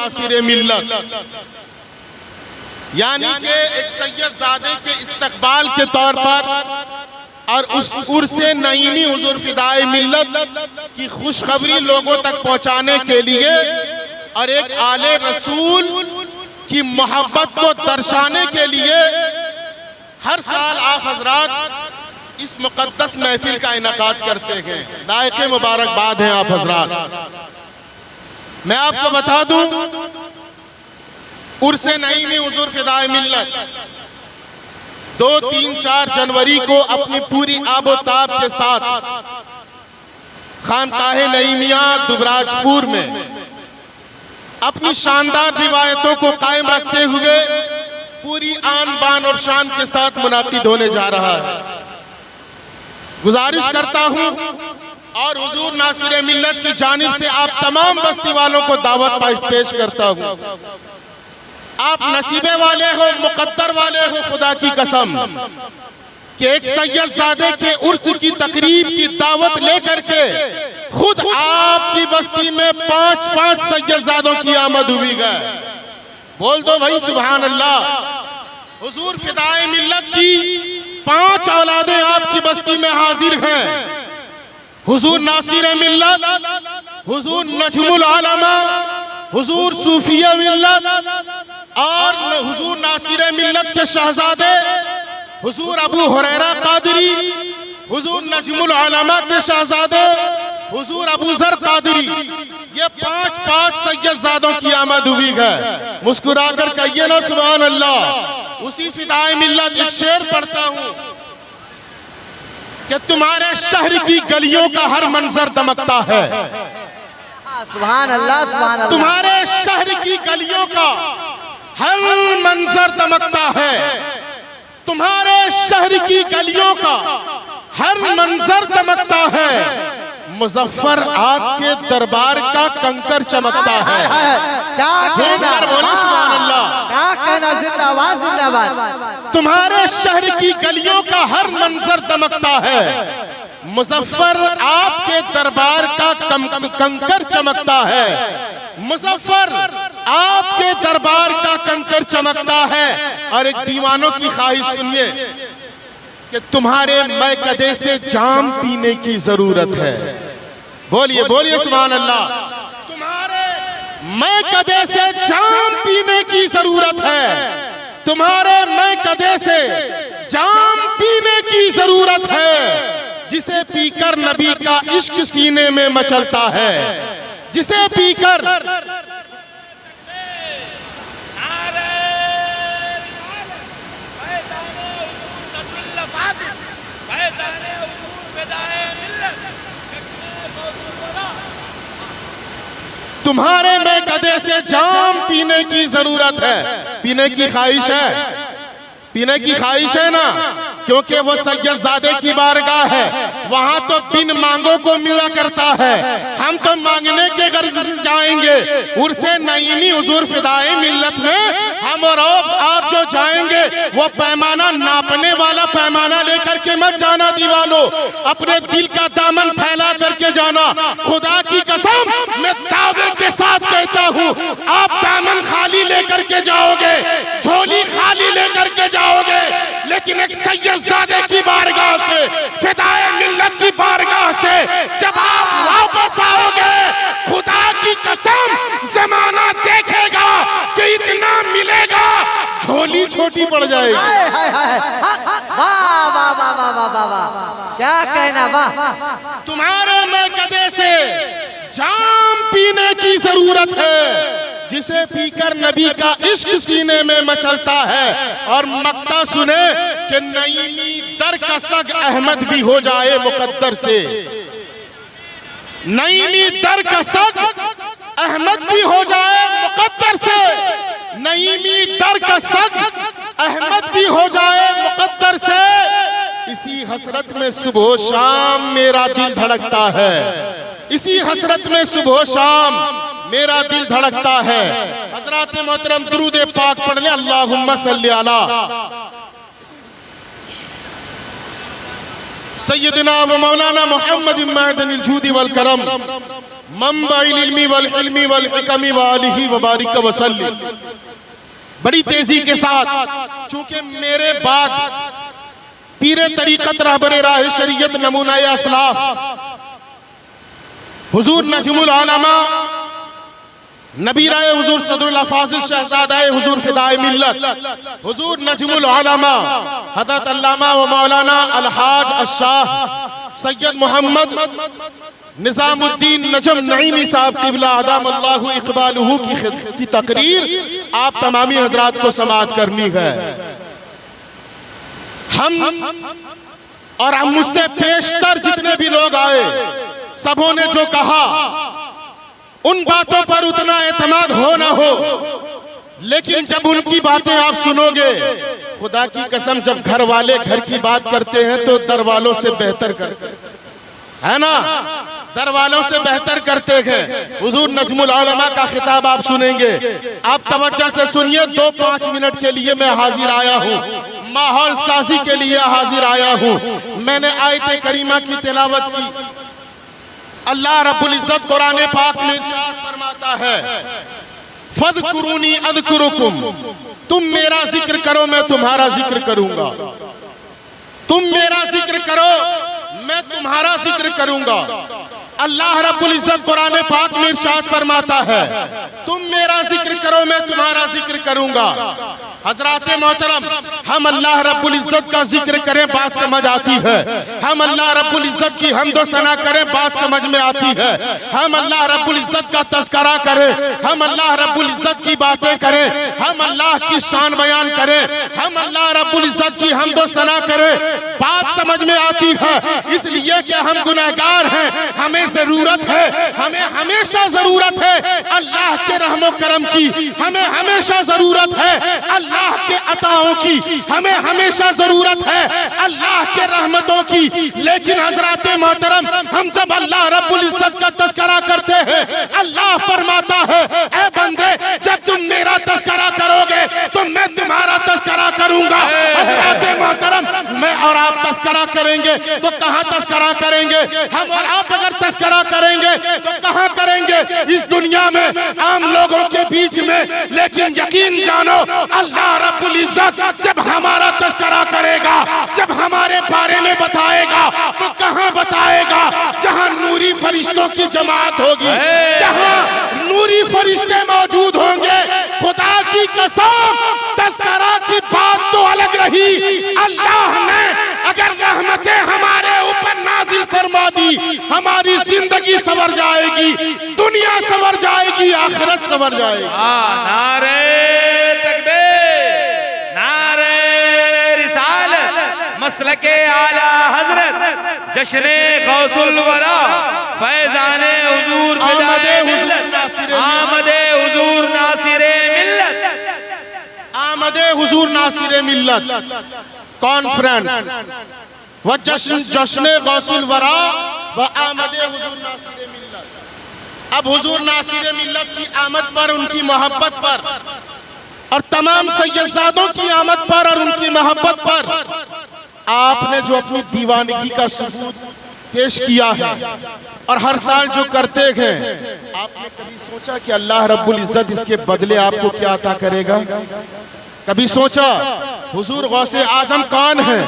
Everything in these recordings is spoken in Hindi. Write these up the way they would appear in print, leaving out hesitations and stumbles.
नासिर मिल्लत, यानी कि एक सैयदजादे के इस्तकबाल के तौर पर और उस उर्से नईमी हुजूर फिदाए मिल्लत की खुशखबरी लोगों तक पहुंचाने के लिए और एक आले रसूल की मोहब्बत को दर्शाने के लिए हर साल आप हजरात इस मुकद्दस महफिल का इनेकाद करते हैं। लायक मुबारकबाद हैं आप हजरात। मैं आपको बता दूं, उर्से नईमी हुजूर फिदाए मिल्लत 2, 3, 4 जनवरी को अपनी पूरी आबोताब के साथ खानकाहे नईमिया दुबराजपुर में अपनी शानदार रिवायतों को कायम रखते हुए पूरी आन बान और शान के साथ मुनाकिद होने जा रहा है। गुजारिश करता हूं और हुजूर नासिर मिल्लत की जानिब से आप तमाम बस्ती वालों को दावत पेश करता हूं। आप नसीबे वाले हो, मुकद्दर वाले हो, खुदा की कसम कि एक सैयदजादे के उर्स की तकरीब की दावत लेकर के खुद आपकी बस्ती में 5-5 सैयदजादों की आमद हुई है। बोल दो भाई सुभान अल्लाह। हुजूर फिदाए मिल्लत की 5 औलादें आपकी बस्ती में हाजिर हैं। हुजूर नासिर मिल्लत, हुजूर नजमुल उलमा, हुजूर सूफिया मिल्लत और हुजूर नासिर मिल्लत के शहजादे हुजूर अबू हुरैरा कादरी, हुजूर नजमुल उलमा के शहजादे हुजूर अबू जर कादरी, ये 5-5 सैयदजादों की आमद हुई है। मुस्कुराकर कहिए ना सुभान अल्लाह। उसी फिदाए मिल्लत एक शेर पढ़ता हूं कि तुम्हारे शहर की गलियों का हर मंजर दमकता है। सुभान अल्लाह, सुभान अल्लाह। तुम्हारे शहर की गलियों का हर मंजर दमकता है। तुम्हारे शहर की गलियों का हर मंजर दमकता है। मुजफ्फर आपके दरबार का कंकर चमकता है। क्या कहना, बोले सुभान अल्लाह। क्या कहना, जिंदाबाद जिंदाबाद। तुम्हारे शहर की गलियों का हर मंजर दमकता है। मुजफ्फर आपके दरबार का कंकर चमकता है। मुजफ्फर आपके दरबार का कंकर चमकता है। और एक दीवानों की ख्वाहिश सुनिए कि तुम्हारे मैकदे से जाम पीने की जरूरत है। बोलिए बोलिए सुभान अल्लाह। तुम्हारे मैकदे से जाम पीने की जरूरत है। तुम्हारे मैकदे से जाम पीने की जरूरत है, जिसे पीकर नबी का इश्क सीने में मचलता है। जिसे पीकर तुम्हारे मैकदे से जाम पीने की जरूरत है। पीने की ख्वाहिश है, पीने की ख्वाहिश है ना, क्योंकि वो सैयदजादे की बारगाह है। वहां तो बिन मांगों को मिला करता है। हम तो मांगने के गर्ज से जाएंगे। उर्से नईमी हुजूर फिदाए मिल्लत में हम और आप जो जाएंगे वो पैमाना नापने वाला पैमाना लेकर के मत जाना दीवानो। अपने दिल का दामन फैला करके जाना। खुदा की कसम मैं दावे के साथ कहता हूँ, आप दामन खाली लेकर के जाओगे, झोली खाली लेकर के जाओगे, लेकिन एक सैयदजादे की बारगाह से, फिदाए मिल्लत की बारगाह से जब आप वापस आओगे, खुदा की कसम जमाना देखेगा कि इतना मिलेगा, झोली छोटी पड़ जाएगी। वाह वाह वाह वाह वाह वाह, क्या कहना, वाह। तुम्हारे मैकदे से जाम पीने की जरूरत है, जिसे पीकर नबी का इश्क सीने में मचलता है। और मक्ता सुने कि नईमी दर का सग अहमद भी हो जाए मुकद्दर से। नईमी दर का सग अहमद भी हो जाए मुकद्दर से। नईमी दर का सग अहमद भी हो जाए मुकद्दर से। इसी हसरत में सुबह शाम मेरा दिल धड़कता है। इसी हसरत में सुबह शाम मेरा दिल धड़कता है। हजरात मोहतरम दुरूद पाक पढ़ ले, अल्लाहुम्मा सल्ली अला सय्यदना व मौलाना मुहम्मद मअदनिल जूदी वल करम मंबाइल इल्मी वल हिल्मी वल हिकमी वालिही व बारिक वसल्लिम। बड़ी तेजी के साथ, चूंकि मेरे बाद पीरे तरीकत रहबरे राह शरीयत नमूनाए असलाफ हुजूर नजमुल उलमा नबीराए हुजूर सदरुल अफाजिल शहजादाए हुजूर फिदाए मिल्लत हुजूर नजमुल उलमा हज़रत अल्लामा व मौलाना अलहाज अशाह सैयद मोहम्मद निजामुद्दीन नजम नईमी साहब क़िबला अदाम अल्लाहु इक़बालुहु की तकरीर आप तमामी हजरात को समाअत करनी है। हम और हम मुझसे पेशतर जितने भी लोग आए, सबों ने जो कहा उन बातों पर उतना एतमाद हो ना हो, लेकिन जब उनकी बातें आप सुनोगे, खुदा की कसम, जब घर वाले घर की बात करते हैं तो दर वालों से बेहतर करते है ना, दर वालों से बेहतर करते हैं। हुजूर नजमुल उलमा का खिताब आप सुनेंगे। आप तवज्जो से सुनिए। 2-5 मिनट के लिए मैं हाजिर आया हूँ, माहौल साजी के लिए हाजिर आया हूँ। मैंने आयत करीमा की तिलावत की। अल्लाह रब्बुल इज्जत कुरान पाक में इरशाद फरमाता है, फज़कुरूनी अज़कुरुकुम, तुम मेरा जिक्र करो मैं तुम्हारा जिक्र करूंगा। तुम मेरा जिक्र करो मैं तुम्हारा जिक्र करूंगा। अल्लाह रब्बुल इज्जत कुरान पाक में इरशाद फरमाता है, तुम मेरा जिक्र करो मैं तुम्हारा जिक्र करूंगा। हजरात मोहतरम, हम अल्लाह रब्बुल इज्जत का जिक्र करें बात समझ आती है। हम अल्लाह रब्बुल इज्जत की हम्दो सना करें बात समझ में आती है। हम अल्लाह रब्बुल इज्जत का तज़किरा करें, हम अल्लाह रब्बुल इज्जत की बातें करें, हम अल्लाह की शान बयान करें, हम अल्लाह रब्बुल इज्जत की हम्दो सना करें, बात समझ में आती है। इसलिए कि हम गुनहगार हैं, हमें जरूरत है, हमें हमेशा जरूरत है अल्लाह के रहमो करम की, हमें हमेशा जरूरत है अल्लाह के अताओं की, हमें हमेशा जरूरत है अल्लाह के रहमतों की। लेकिन हजरात मोहतरम, हम जब अल्लाह रब्बुल इज्जत का तज़किरा करते हैं, अल्लाह फरमाता है, ऐ बंदे, जब तुम मेरा तज़किरा करोगे तो मैं तुम्हारा तज़किरा करूंगा। हजरात मोहतरम, मैं और आप तज़किरा करेंगे तो कहां तज़किरा करेंगे? हम और आप अगर तज़किरा करेंगे तो कहां करेंगे? इस दुनिया में आम लोगों के बीच में। लेकिन यकीन जानो, अल्लाह रब्बुल इज्जत जब हमारा तज़किरा करेगा, जब हमारे बारे में बताएगा, तो कहां बताएगा? जहां नूरी फरिश्तों की जमात होगी, जहां नूरी फरिश्ते मौजूद होंगे। खुदा की कसम, तज़किरा की बात तो अलग रही, अल्लाह ने अगर रहमतें हमारे ऊपर नाजिल फरमा दी, हमारी जिंदगी संवर जाएगी, दुनिया संवर जाएगी, आखिरत संवर जाएगी। नारे तकबीर, नारे रिसालत, मसलके आला हजरत, जश्ने गौसुल वरा, फैजाने हुजूर फिदाए मिल्लत, आमदे हुजूर नासिरे मिल्लत, आमदे हुजूर नासिरे मिल्लत कॉन्फ्रेंस व जश्ने गौसुल वरा व आमदे हुजूर नासिरे मिल्लत। अब हुजूर नासिरे मिल्लत की आमद पर, उनकी मोहब्बत पर और तमाम सैयदजादों की आमद पर और उनकी मोहब्बत पर आपने जो अपनी दीवानगी का सबूत पेश किया है और हर साल जो करते हैं, आपने कभी सोचा कि अल्लाह रब्बुल इज्जत इसके बदले आपको क्या अता करेगा? कभी सोचा? हुजूर गौसे आजम कौन है?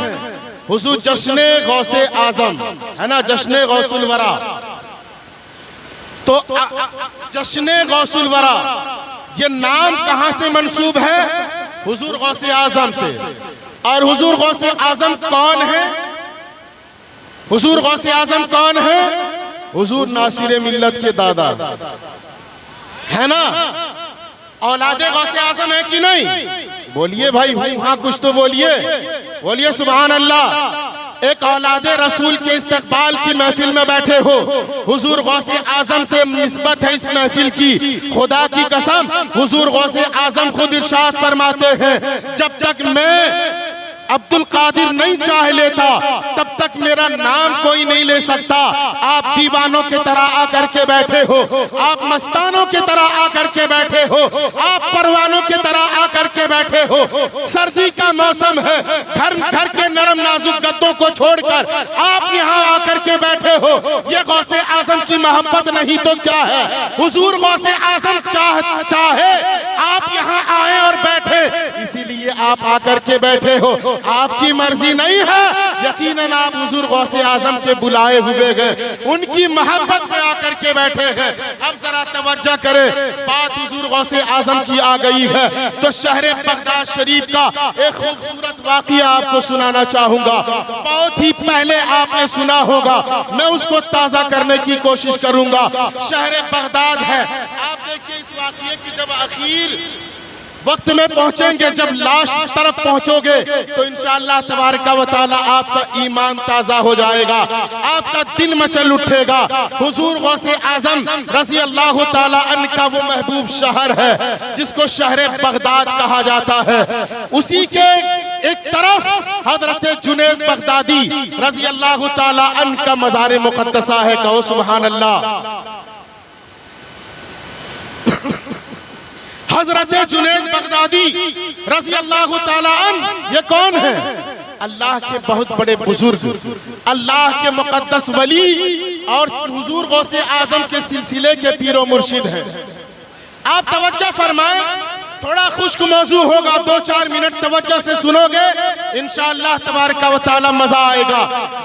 हुजूर जश्ने गौसे आजम है ना, जश्ने गौसुल वरा। तो जश्ने गौसुल वरा ये नाम कहां से मंसूब है? हुजूर गौसे आजम से। और हुजूर गौसे आजम कौन है? हुजूर गौसे आजम कौन है? हुजूर नासिरे मिल्लत के दादा है ना, औलादे गौसे आजम है कि नहीं? बोलिए भाई, हाँ कुछ तो बोलिए, बोलिए सुभान अल्लाह। एक औलादे रसूल के इस्तकबाल की महफिल में बैठे हो, हुजूर गौसे आजम से निस्बत है इस महफिल की। खुदा की कसम, हुजूर गौसे आजम खुद इरशाद फरमाते हैं, जब तक मैं अब्दुल कादिर नहीं चाह लेता तब तक मेरा नाम कोई नहीं ले सकता। आप दीवानों की तरह आकर के बैठे हो, आप मस्तानों की तरह आकर के बैठे हो, आप परवानों की तरह आकर के बैठे हो। सर्दी का मौसम है, घर के नरम नाजुक गद्दों को छोड़कर आप यहाँ आकर के बैठे हो। ये गौसे आजम की मोहब्बत नहीं तो क्या है। हुजूर गौसे आजम चाहे आप यहाँ आए और बैठे, इसीलिए आप आकर के बैठे हो, आपकी मर्जी नहीं है। यकीनन आप हुजूर गौसे आजम के बुलाए हुए हैं, उनकी मोहब्बत में आकर के बैठे हैं। अब जरा तवज्जो करें, बात हुजूर गौसे आजम की आ गई है तो शहर बगदाद शरीफ का एक खूबसूरत वाक़िया आपको सुनाना चाहूंगा। बहुत ही पहले आपने सुना होगा, मैं उसको ताज़ा करने की कोशिश करूंगा। शहर बगदाद है, आप देखिए इस वाक़िए की जब आखिर वक्त में पहुंचेंगे, जब लास्ट तरफ पहुंचोगे तो इंशाअल्लाह तबारक व तआला आपका ईमान ताज़ा हो जाएगा, आपका दिल मचल उठेगा। हुजूर गौसे आजम रज़ी अल्लाह ताला अन्हु का वो महबूब शहर है जिसको शहर बगदाद कहा जाता है, उसी के एक तरफ हजरत जुनैद बगदादी रज़ी अल्लाह ताला अन्हु का मज़ार मुक़द्दसा है। कहो सुभान अल्लाह। हजरत जुनैद बगदादी रज़ी अल्लाह ताला अन्हु ये कौन है? अल्लाह के बहुत बड़े बुजुर्ग, अल्लाह के मुक़द्दस वली और हुजूर गौसे आजम के सिलसिले के पीरो मुर्शिद हैं। आप तवज्जो फरमाएं, थोड़ा खुश्क मौजू होगा, 2-4 मिनट तवज्जो से सुनोगे इंशाअल्लाह तबारक व तआला मजा आएगा।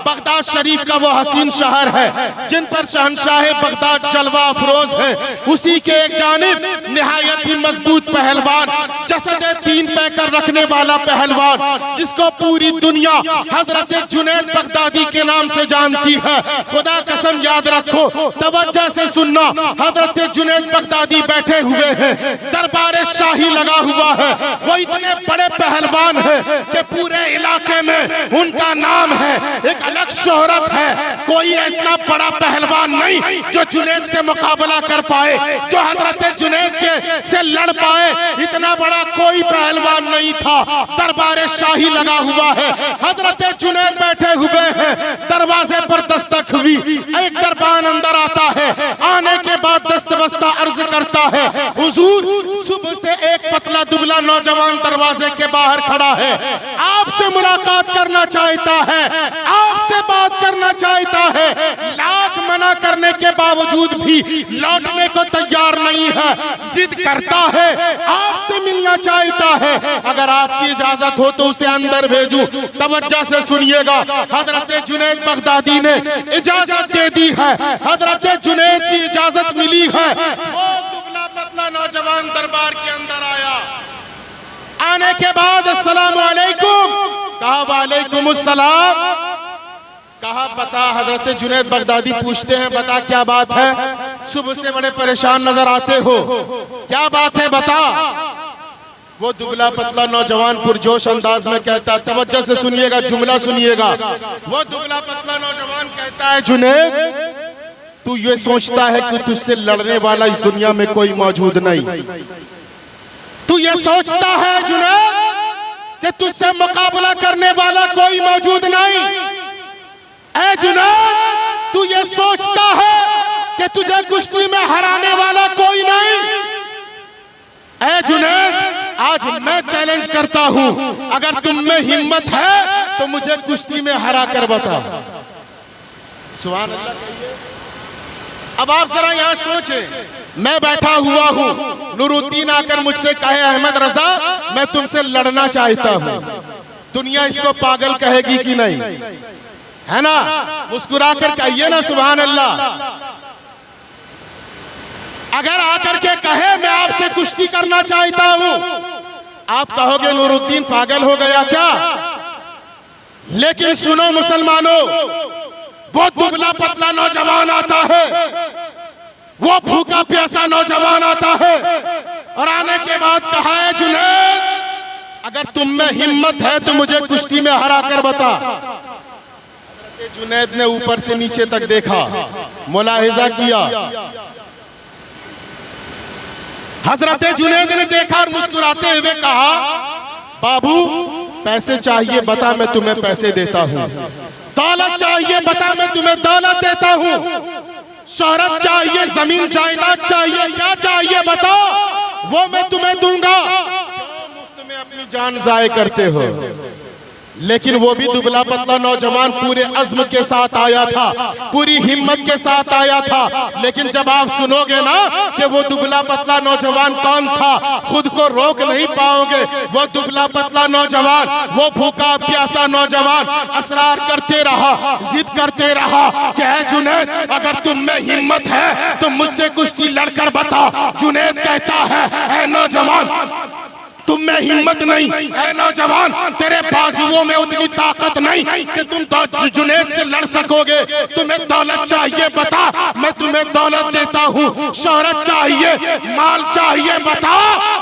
बगदाद शरीफ का वो हसीन शहर है जिन पर शहंशाह बगदाद जलवा अफरोज है, उसी के एक जानिब निहायत ही मजबूत पहलवान, जसद 3 पैकर रखने वाला पहलवान जिसको पूरी दुनिया हजरत जुनैद बगदादी के नाम से जानती है। खुदा कसम याद रखो, तवज्जो से सुनना, हजरत जुनैद बगदादी बैठे हुए हैं, दरबार शाही लगा हुआ है। वो इतने बड़े पहलवान हैं कि पूरे इलाके में उनका नाम है, एक अलग शोहरत है। कोई इतना बड़ा पहलवान नहीं जो जुनैद से मुकाबला कर पाए, जो हजरत जुनैद के से लड़ पाए, इतना बड़ा कोई पहलवान नहीं था। दरबार शाही लगा हुआ है, हजरत जुनैद बैठे हुए हैं, दरवाजे पर दस्तक हुई, एक दरबान अंदर आता है। आने के बाद दस्त बस्ता अर्ज करता है, हुजूर सुबह से एक पतला दुबला नौजवान दरवाजे के बाहर खड़ा है, आपसे मुलाकात करना चाहता है, आपसे बात करना चाहता है। लाख मना करने के बावजूद भी लौटने को तैयार नहीं है, जिद करता है, आपसे मिलना चाहता है। अगर आपकी इजाजत हो तो उसे अंदर भेजूं। तवज्जो से सुनिएगा, हजरत जुनैद बगदादी ने इजाजत दे दी है, हजरत जुनैद की इजाजत मिली है। वो दुबला पतला नौजवान दरबार के अंदर आया। आने के बाद अस्सलाम वालेकुम कहा, वालेकुम अस्सलाम कहा, बता। हजरत जुनैद बगदादी पूछते हैं, बता क्या बात है, सुबह से बड़े परेशान नजर आते हो, क्या बात है बता। वो दुबला पतला नौजवान पुरजोश अंदाज में कहता, तवज्जो से सुनिएगा, जुमला सुनिएगा। वो दुबला पतला नौजवान कहता है, जुनैद तू ये सोचता है कि तुझसे लड़ने वाला इस दुनिया में कोई मौजूद नहीं। तू ये सोचता है जुनैद कि तुझसे मुकाबला करने वाला कोई मौजूद नहीं। ऐ जुनैद तू ये सोचता है कि तुझे कुश्ती में हराने वाला कोई नहीं। ऐ जुनैद आज मैं चैलेंज करता हूं, अगर तुम में हिम्मत है तो मुझे कुश्ती में हरा कर बता। सुभान अल्लाह कहिए। अब आप जरा यहाँ सोचें, मैं बैठा हुआ हूँ, नूरुद्दीन आकर मुझसे कहे, अहमद रजा मैं तुमसे लड़ना चाहता हूँ, दुनिया इसको पागल कहेगी कि नहीं, है ना? मुस्कुराकर कहिए ना सुभान अल्लाह। अगर आकर के कहे मैं आपसे कुश्ती करना चाहता हूँ, आप कहोगे नूरुद्दीन पागल हो गया क्या? लेकिन सुनो मुसलमानों, वो दुबला पतला नौजवान आता है, वो भूखा प्यासा नौजवान आता है और आने के बाद कहा है, जुनैद अगर तुम में हिम्मत है तो मुझे कुश्ती में हरा कर बता। जुनैद ने ऊपर से नीचे तक देखा, मुलाहिजा किया। हजरत जुनैद ने देखा और मुस्कुराते हुए कहा, बाबू पैसे चाहिए बता, मैं तुम्हें पैसे देता हूँ। दौलत चाहिए बता, मैं तुम्हें दौलत देता हूँ। शोहरत चाहिए, जमीन जायदाद चाहिए, क्या चाहिए बता, वो मैं तुम्हें दूंगा। क्यों मुफ्त में अपनी जान जाए करते हो? लेकिन वो भी दुबला पतला नौजवान पूरे अज़्म के साथ आया था, पूरी हिम्मत के साथ आया था। लेकिन जब आप सुनोगे ना कि वो दुबला पतला नौजवान कौन था, खुद को रोक नहीं पाओगे। वो दुबला पतला नौजवान, वो भूखा प्यासा नौजवान असरार करते रहा, जिद करते रहा कि ऐ जुनैद, अगर तुम में हिम्मत है तो मुझसे कुश्ती लड़कर बता। जुनैद कहता है, ऐ नौजवान तुम में हिम्मत नहीं, ऐ नौजवान तेरे बाजुओं में उतनी ताकत नहीं कि तुम तो जुनैद से लड़ सकोगे। तुम्हें दौलत चाहिए, बता, मैं तुम्हें दौलत देता हूँ। शोहरत चाहिए, माल चाहिए, बता,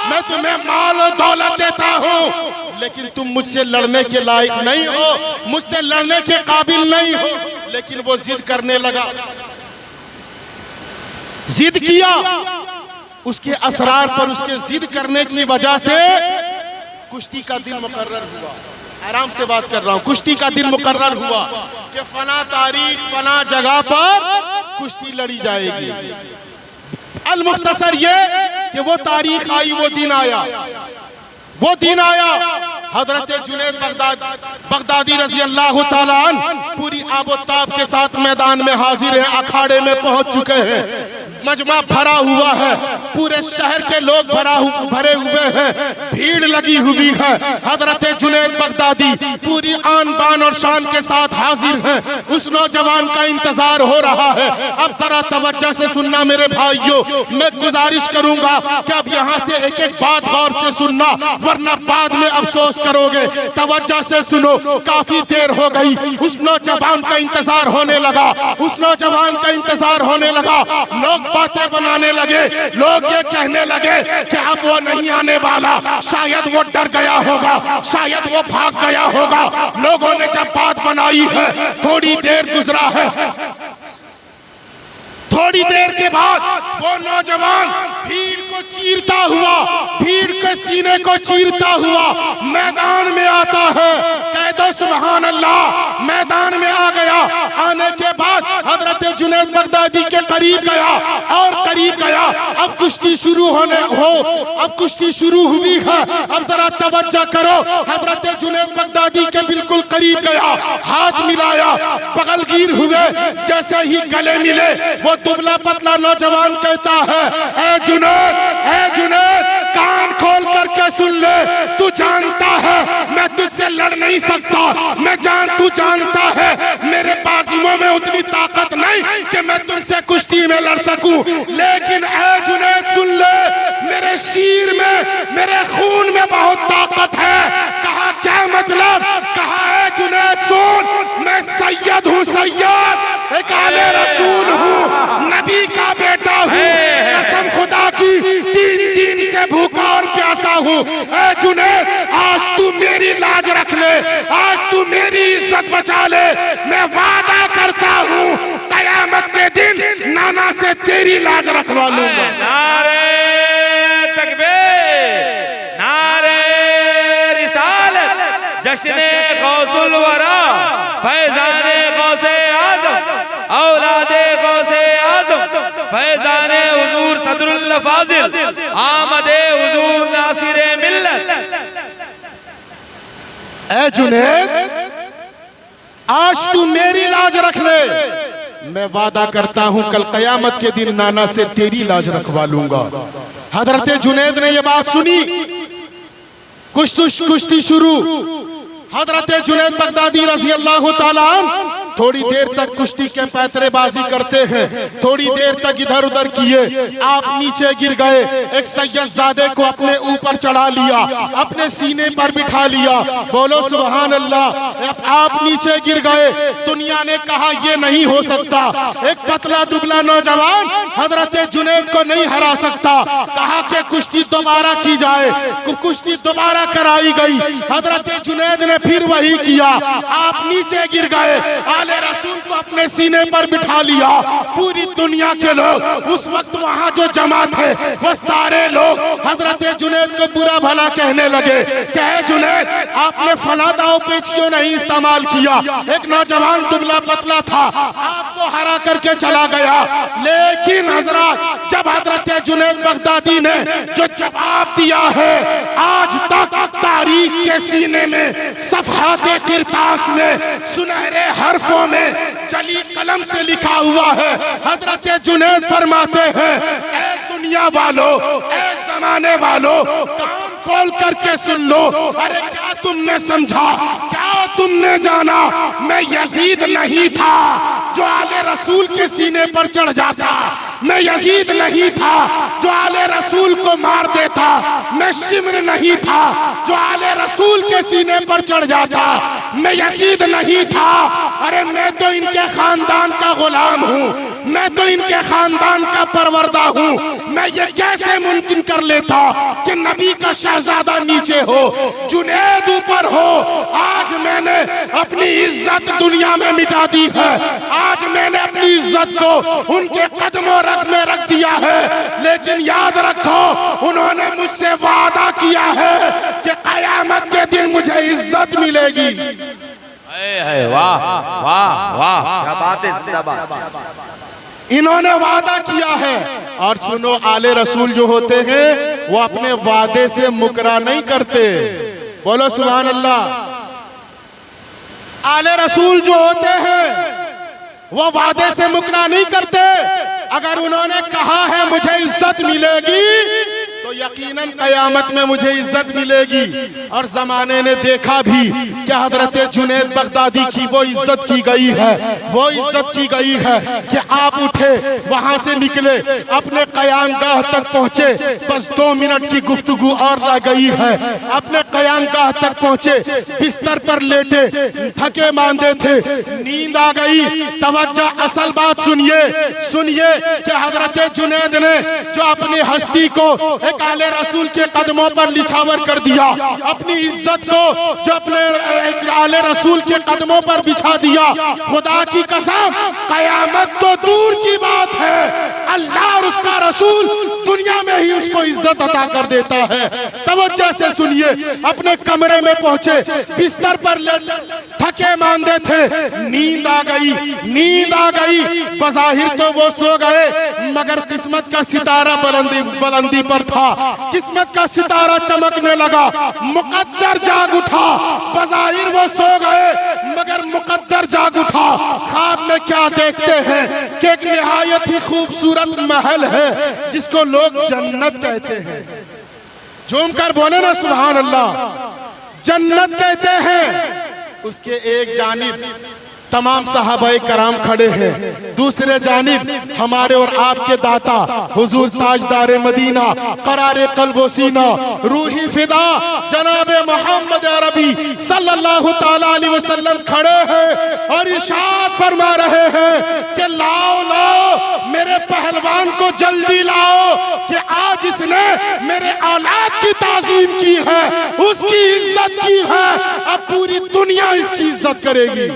मैं तुम्हें माल और दौलत देता हूँ। लेकिन तुम मुझसे लड़ने के लायक नहीं हो, मुझसे लड़ने के काबिल नहीं हो। लेकिन वो जिद करने लगा, जिद किया। उसके असरार पर, उसके जिद करने की वजह से कुश्ती का दिन मुकर्रर हुआ। आराम से बात कर रहा हूँ। कुश्ती का दिन मुकर्रर हुआ कि फना तारीख फना जगह पर कुश्ती लड़ी जाएगी। अल मुख्तसर ये कि वो तारीख आई, वो दिन आया, वो दिन आया। हजरत जुनैद बगदादी रजी अल्लाह तआला अन्हु पूरी आबोताब के साथ मैदान में हाजिर है, अखाड़े में पहुंच चुके हैं। मजमा भरा हुआ है, पूरे शहर के लोग भरे हुए हैं, भीड़ लगी हुई है। हजरत जुनैद बगदादी पूरी आन बान और शान के साथ हाजिर हैं। उस नौजवान का इंतजार हो रहा है। अब जरा तवज्जो से सुनना मेरे भाइयों, मैं गुजारिश करूंगा कि अब यहाँ से एक एक बात गौर से सुनना, वरना बाद में अफसोस करोगे। तवज्जो से सुनो, काफी देर हो गई। उस नौजवान का इंतजार होने लगा, उस नौजवान का इंतजार होने लगा। लोग बातें बनाने लगे, लोग ये कहने लगे कि अब वो नहीं आने वाला, शायद वो डर गया होगा, शायद वो भाग गया होगा। लोगों ने जब बात बनाई है, थोड़ी देर गुजरा है, थोड़ी देर के बाद वो नौजवान भीड़ को चीरता हुआ, भीड़ के सीने को चीरता हुआ मैदान में आता है। कह दो सुभान अल्लाह, मैदान में आ गया। आने के बाद हजरत जुनैद बगदादी के करीब गया और करीब गया। अब कुश्ती शुरू अब कुश्ती शुरू हुई है। अब जरा तवज्जो करो, हजरत जुनैद बगदादी के बिल्कुल करीब गया, हाथ मिलाया, बगलगीर हुए। जैसे ही गले मिले, वो दुबला पतला नौजवान कहता है, ऐ जुनैद कान खोल करके सुन ले, तू जानता है मैं तुझसे लड़ नहीं सकता। तू जानता है मेरे बाजुओं में उतनी ताकत नहीं कि मैं तुमसे कुश्ती में लड़ सकूं। लेकिन ऐ जुनैद सुन ले, मेरे शीर में, मेरे खून में बहुत ताकत है। कहा क्या मतलब? कहा ऐ जुनैद सुन, मैं सैयद हूँ, सैयद एक आले रसूल हूँ, नबी का बेटा हूँ। कसम खुदा की 3 दिन से भूखा और प्यासा हूँ। ऐ जुनैद आज तू मेरी लाज रख ले, आज तू मेरी इज्जत बचा ले। मैं वादा करता हूँ कयामत के दिन नाना से तेरी लाज रखवा लूंगा। नारे तकबीर, नारे रिसालत, जश्ने गौसुल वरा, फैजाने गौसे आज़म, औलादे गौसे आज़म, फैजाने हुजूर सदरुल फाजिल, आमदे हुजूर नासिरे मिल्लत। ऐ जुनैद आज तू मेरी लाज रख ले, मैं वादा करता हूं कल कयामत के दिन नाना से तेरी लाज रखवा लूंगा। हजरत जुनैद ने यह बात सुनी, कुश्ती शुरू। हजरत जुनैद बगदादी रजी अल्लाह तआला अन्हु थोड़ी देर तक कुश्ती के पैतरेबाजी करते हैं, थोड़ी देर तक इधर उधर किए। आप नीचे गिर गए, एक सैयदजादे को अपने ऊपर चढ़ा लिया, अपने सीने पर बिठा लिया। बोलो सुभान अल्लाह। आप नीचे गिर गए। दुनिया ने कहा यह नहीं हो सकता, एक पतला दुबला नौजवान हजरत जुनैद को नहीं हरा सकता। कहा कि कुश्ती दोबारा की जाए। कुश्ती दोबारा कराई गई। हजरत जुनैद ने फिर वही किया। आप नीचे गिर गए, आले रसूल को अपने सीने पर बिठा लिया। पूरी दुनिया के लोग उस वक्त वहां जो जमा थे, वो सारे लोग हजरत जुनैद को बुरा भला कहने लगे। कहे जुनैद आपने फला दाव पेच क्यों नहीं इस्तेमाल किया? एक नौजवान दुबला पतला था, आपको हरा करके चला गया। लेकिन हजरत जब हजरत जुनैद बगदादी ने जो जवाब दिया है, आज तक तारीख के सीने में सफ़हाते किरतास में सुनहरे हरफों में जली कलम से लिखा हुआ है। हजरत जुनैद फरमाते हैं, ऐ दुनिया वालों, ऐ जमाने वालों, कान खोल करके सुन लो। अरे क्या तुमने समझा, क्या तुमने जाना, मैं यजीद नहीं था जो आले रसूल के सीने पर चढ़ जाता, मैं यजीद नहीं था जो आले रसूल को मार देता, मैं शिम्र नहीं था जो आले रसूल के सीने पर चढ़ जाता, मैं यजीद नहीं था। अरे मैं तो इनके खानदान का गुलाम हूँ, मैं तो इनके खानदान का परवरदा हूँ। मैं ये कैसे मुमकिन कर लेता कि नबी का शहजादा नीचे हो, जुनैद ऊपर हो। आज मैंने अपनी इज्जत दुनिया में मिटा दी है, आज मैंने अपनी इज्जत को उनके कदमों रख में रख दिया है। लेकिन याद रखो, उन्होंने मुझसे वादा किया है कि कयामत के दिन मुझे इज्जत मिलेगी। वाह वाह वाह, क्या बात है, जिंदाबाद। इन्होंने वादा किया है। और सुनो, आले रसूल जो होते हैं वो अपने वादे से मुकरा नहीं करते। बोलो सुभान अल्लाह। आले रसूल जो होते हैं वो वादे से मुकरा नहीं करते। अगर उन्होंने कहा है मुझे इज्जत मिलेगी तो यकीनन कयामत में मुझे इज्जत मिलेगी। और जमाने ने देखा भी कि हजरत जुनैद बगदादी की वो इज्जत की गई है, वो इज्जत की गई है कि आप उठे, वहां से निकले, अपने कयामगाह तक पहुंचे, बस 2 मिनट की गुफ्तगू और रह गई है। अपने कयामगाह तक पहुंचे, बिस्तर पर लेटे, थके मांदे थे, नींद आ गई। तवज्जो, असल बात सुनिए, सुनिए कि हजरत जुनैद ने जो अपनी हस्ती को एक आले रसूल के कदमों पर निछावर कर दिया, अपनी इज्जत को जो अपने एक आले रसूल के कदमों पर बिछा दिया, खुदा की कसम कयामत तो दूर की बात है, अल्लाह और उसका रसूल दुनिया में ही उसको इज्जत अता कर देता है। तवज्जो से सुनिए, अपने कमरे में पहुंचे, बिस्तर पर थके मांदे थे, नींद आ गई, नींद आ गई। बज़ाहिर तो वो सो गए, मगर किस्मत का सितारा बुलंदी पर था, किस्मत का सितारा चमकने लगा, मुकद्दर जाग उठा। बज़ाहिर वो सो गए, मगर मुकद्दर जाग उठा। ख्वाब में क्या देखते हैं कि एक निहायत ही खूबसूरत महल है जिसको लोग जन्नत कहते हैं। झूम कर बोले ना सुभान अल्लाह। जन्नत कहते हैं। उसके एक जानिब तमाम सहाबाए कराम खड़े हैं, दूसरे जानिब हमारे और आपके दाता हुजूर ताजदारे मदीना, करारे कल्बो सीना, रूही फिदा जनाबे मोहम्मद अरबी सल्लल्लाहु ताला अलैहि वसल्लम खड़े हैं और इरशाद फरमा रहे हैं कि लाओ लाओ मेरे पहलवान को जल्दी लाओ कि आज इसने मेरे औलाद की ताज़ीम की है, उसकी इज्जत की है, अब पूरी दुनिया इसकी इज्जत करेगी।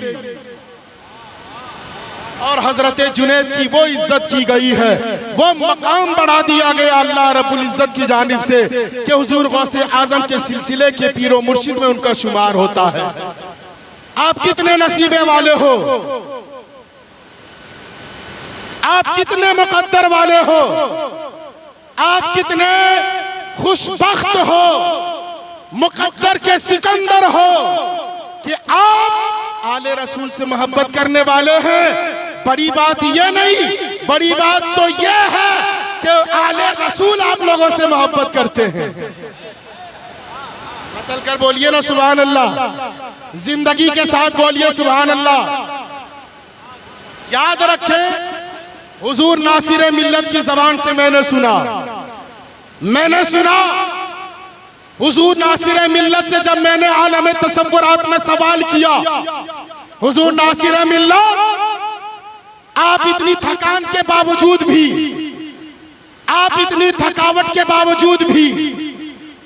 और हजरत जुनैद की वो इज्जत की गई है, वो मकाम बढ़ा दिया गया अल्लाह रब्बुल इज्जत की जानिब से कि हुजूर गौसे आजम के सिलसिले के पीरो मुर्शिद में उनका शुमार होता है। आप कितने नसीबे वाले हो, आप कितने मुकद्दर वाले हो, आप कितने खुशबख्त हो, मुकद्दर के सिकंदर हो कि आप आले रसूल से मोहब्बत करने वाले हैं। बड़ी बात ये नहीं, बड़ी बात तो ये है कि आले रसूल आप लोगों से मोहब्बत करते हैं। चलकर बोलिए ना सुभान अल्लाह, जिंदगी के साथ बोलिए सुभान अल्लाह। याद रखें, हुजूर नासिर मिल्लत की जबान से मैंने सुना हुजूर नासिर मिल्लत से जब मैंने आलम तसव्वुरात में सवाल किया, हुजूर नासिर मिल्लत आप इतनी थकान के बावजूद भी, आप इतनी थकावट के बावजूद भी,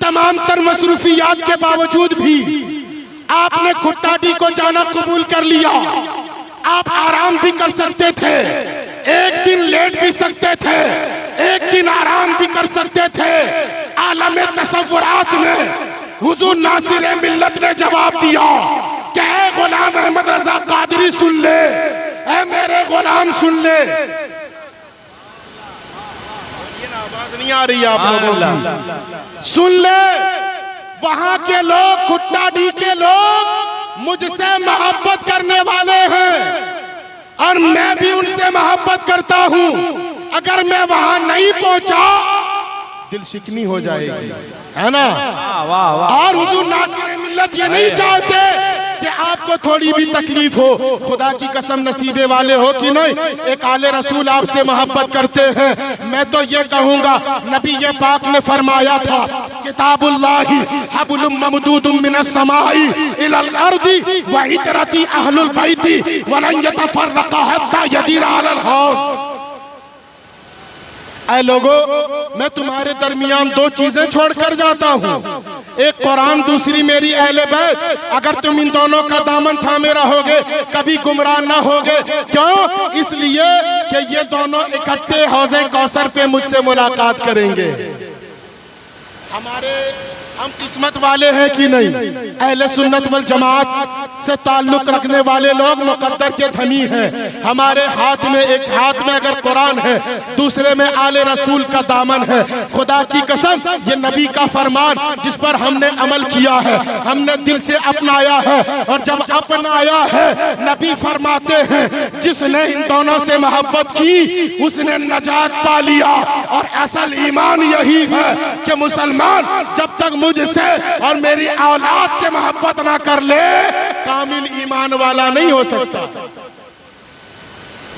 तमाम तर मसरूफियात के बावजूद भी आपने खुट्टाडी को जाना कबूल कर लिया। आप आराम भी कर सकते थे, एक दिन लेट भी सकते थे, एक दिन आराम भी कर सकते थे। आलम तसव्वुरात में हुजूर नासिर मिल्लत ने जवाब दिया कि ऐ गुलाम अहमद रजा कादरी सुन ले, ऐ मेरे गुलाम सुन ले, आवाज नहीं आ रही है आप लोगों की? सुन ले, वहां के लोग, खुट्टाडी के लोग मुझसे मोहब्बत करने वाले हैं और मैं भी उनसे मोहब्बत करता हूं। अगर मैं वहां नहीं पहुंचा दिल शिकनी हो जाएगी, है ना? और हुजूर नासिर मिल्लत ये नहीं चाहते कि आपको थोड़ी भी तकलीफ हो। खुदा की कसम, नसीबे वाले हो कि नहीं, एक आले रसूल आपसे मोहब्बत करते हैं। मैं तो ये कहूंगा, नबी ये पाक ने फरमाया था, किताबुल्लाही हबलुम ममदूदुम मिनस समाई इलल अर्दी व इतरती अहलुल बैती वलन यतफर्रका हत्ता यदीरा अलल हौस। ऐ लोगो, मैं तुम्हारे दरमियान दो चीजें छोड़कर जाता हूँ, एक कुरान, दूसरी मेरी अहले बैत। अगर तुम इन दोनों का दामन थामे रहोगे कभी गुमराह ना होगे। क्यों? इसलिए कि ये दोनों इकट्ठे हौज़े कौसर पे मुझसे मुलाकात करेंगे। हम किस्मत वाले हैं कि नहीं? अहले सुन्नत वल जमात से ताल्लुक रखने वाले लोग मुकद्दर के धनी हैं। हमारे हाथ में, एक हाथ में अगर कुरान है, दूसरे में आले रसूल का दामन है। खुदा की कसम, ये नबी का फरमान जिस पर हमने अमल किया है, हमने दिल से अपनाया है। और जब अपनाया है, नबी फरमाते हैं, जिसने इन दोनों से मोहब्बत की उसने नजात पा लिया। और असल ईमान यही है कि मुसलमान जब तक मुझसे और मेरी औलाद से मोहब्बत ना कर ले, कामिल ईमान वाला नहीं हो सकता।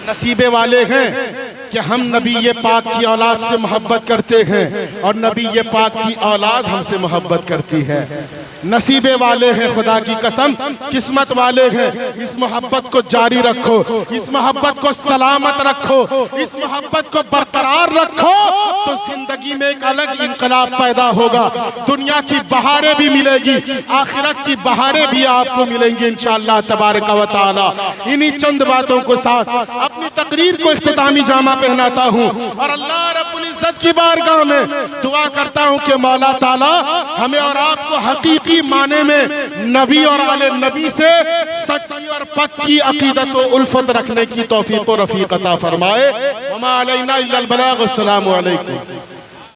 नसीबे वाले हैं कि हम नबी ये पाक की औलाद से मोहब्बत करते हैं और नबी ये पाक की औलाद हमसे मोहब्बत करती है। नसीबे वाले हैं, खुदा की कसम, किस्मत वाले हैं। इस मोहब्बत को जारी रखो, इस मोहब्बत को सलामत रखो, इस मोहब्बत को बरकरार रखो, तो जिंदगी में एक अलग इंकलाब पैदा होगा। दुनिया की बहारें भी मिलेगी, आखिरत की बहारें भी आपको मिलेंगी इंशाअल्लाह तबारक व तआला। इन्हीं चंद बातों को साथ अपनी तकरीर को इख्तितामी जामा पहनाता हूँ और अल्लाह रब्बुल इज्जत की बारगाह में दुआ करता हूँ कि मौला ताला हमें और आपको हकीकी माने में नबी और आले नबी से सच्ची और पक्की अकीदत व उल्फत रखने की तौफीक व रफीक अता फरमाए। वमा अलैना इल्लल बलाग। अस्सलामु अलैकुम।